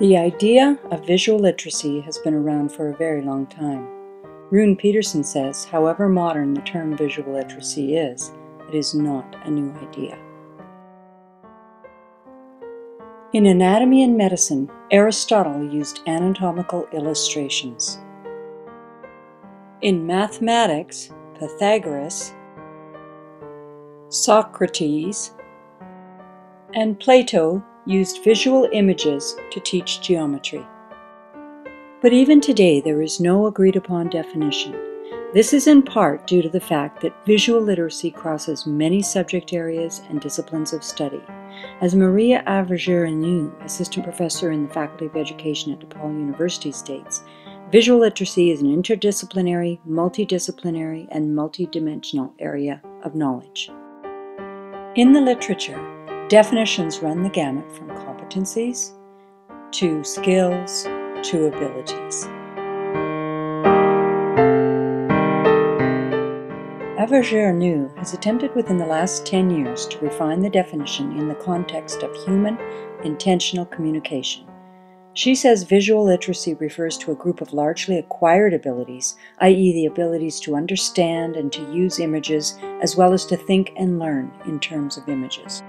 The idea of visual literacy has been around for a very long time. Rune Peterson says, however modern the term visual literacy is, it is not a new idea. In anatomy and medicine, Aristotle used anatomical illustrations. In mathematics, Pythagoras, Socrates, and Plato used visual images to teach geometry. But even today, there is no agreed-upon definition. This is in part due to the fact that visual literacy crosses many subject areas and disciplines of study. As Maria Averger-Anu, assistant professor in the Faculty of Education at DePaul University, states, visual literacy is an interdisciplinary, multidisciplinary, and multidimensional area of knowledge. In the literature, definitions run the gamut from competencies to skills to abilities. Averger-Anu has attempted within the last 10 years to refine the definition in the context of human, intentional communication. She says visual literacy refers to a group of largely acquired abilities, i.e. the abilities to understand and to use images, as well as to think and learn in terms of images.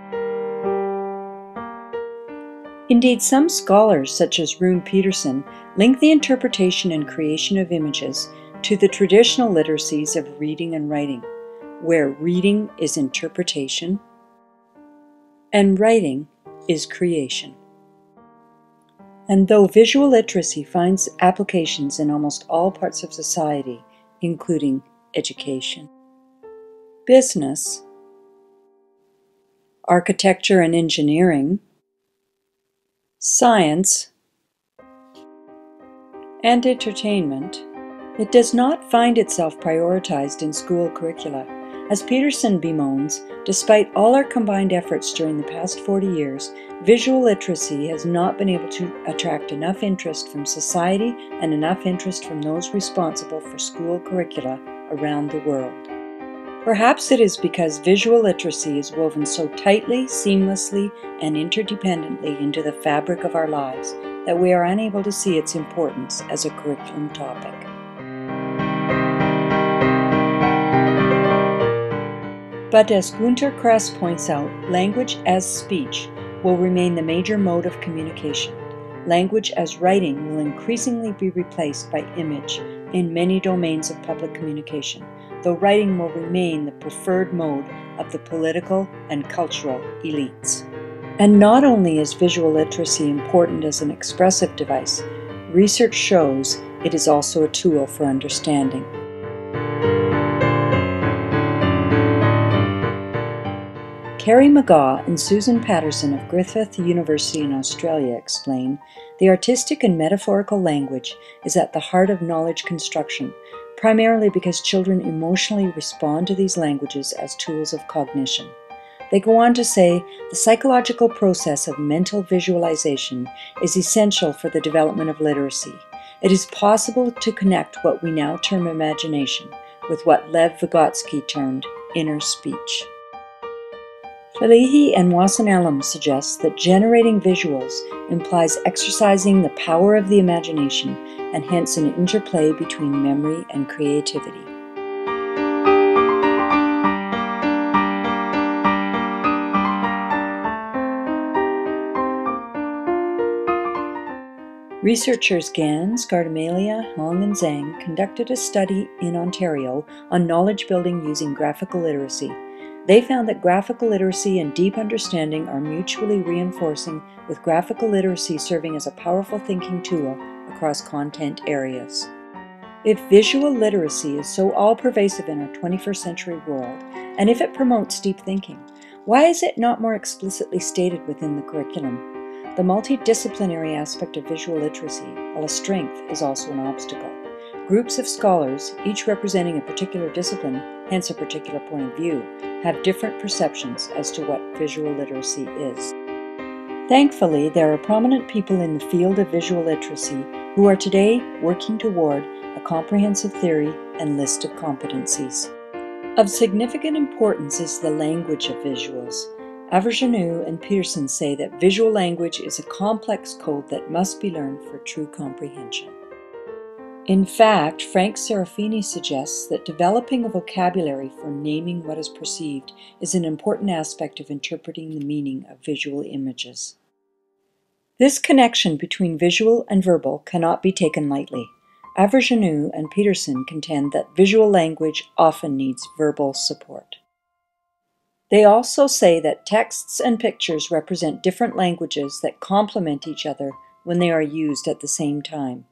Indeed, some scholars, such as Rune Peterson, link the interpretation and creation of images to the traditional literacies of reading and writing, where reading is interpretation and writing is creation. And though visual literacy finds applications in almost all parts of society, including education, business, architecture and engineering, science, and entertainment, it does not find itself prioritized in school curricula. As Peterson bemoans, despite all our combined efforts during the past 40 years, visual literacy has not been able to attract enough interest from society and enough interest from those responsible for school curricula around the world. Perhaps it is because visual literacy is woven so tightly, seamlessly, and interdependently into the fabric of our lives that we are unable to see its importance as a curriculum topic. But as Günter Kress points out, language as speech will remain the major mode of communication. Language as writing will increasingly be replaced by image in many domains of public communication, though writing will remain the preferred mode of the political and cultural elites. And not only is visual literacy important as an expressive device, research shows it is also a tool for understanding. Carrie McGaw and Susan Patterson of Griffith University in Australia explain, the artistic and metaphorical language is at the heart of knowledge construction, primarily because children emotionally respond to these languages as tools of cognition. They go on to say, the psychological process of mental visualization is essential for the development of literacy. It is possible to connect what we now term imagination with what Lev Vygotsky termed inner speech. Felihi and Wasson-Ellam suggests that generating visuals implies exercising the power of the imagination and hence an interplay between memory and creativity. Researchers Gans, Gardemalia, Hong, and Zhang conducted a study in Ontario on knowledge building using graphical literacy. They found that graphical literacy and deep understanding are mutually reinforcing, with graphical literacy serving as a powerful thinking tool across content areas. If visual literacy is so all-pervasive in our 21st century world, and if it promotes deep thinking, why is it not more explicitly stated within the curriculum? The multidisciplinary aspect of visual literacy, while a strength, is also an obstacle. Groups of scholars, each representing a particular discipline, hence a particular point of view, have different perceptions as to what visual literacy is. Thankfully, there are prominent people in the field of visual literacy who are today working toward a comprehensive theory and list of competencies. Of significant importance is the language of visuals. Avergenou and Peterson say that visual language is a complex code that must be learned for true comprehension. In fact, Frank Serafini suggests that developing a vocabulary for naming what is perceived is an important aspect of interpreting the meaning of visual images. This connection between visual and verbal cannot be taken lightly. Avergenou and Peterson contend that visual language often needs verbal support. They also say that texts and pictures represent different languages that complement each other when they are used at the same time.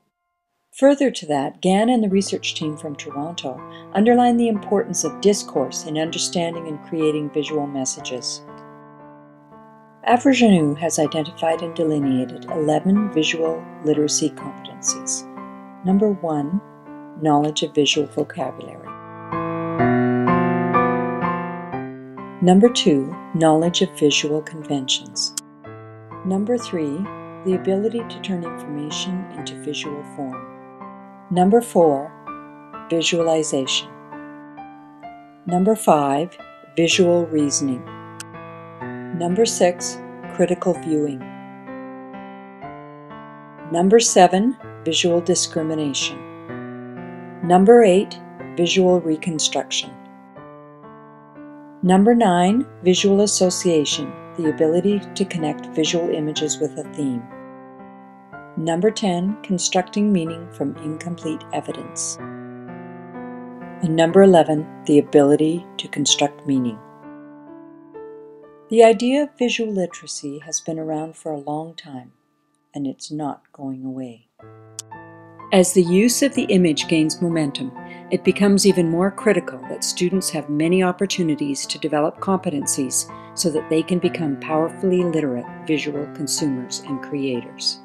Further to that, Gann and the research team from Toronto underline the importance of discourse in understanding and creating visual messages. Avergenou has identified and delineated 11 visual literacy competencies. Number 1, knowledge of visual vocabulary. Number 2, knowledge of visual conventions. Number 3, the ability to turn information into visual form. Number 4, visualization. Number 5, visual reasoning. Number 6, critical viewing. Number 7, visual discrimination. Number 8, visual reconstruction. Number 9, visual association, the ability to connect visual images with a theme. Number 10, constructing meaning from incomplete evidence. And number 11, the ability to construct meaning. The idea of visual literacy has been around for a long time, and it's not going away. As the use of the image gains momentum, it becomes even more critical that students have many opportunities to develop competencies so that they can become powerfully literate visual consumers and creators.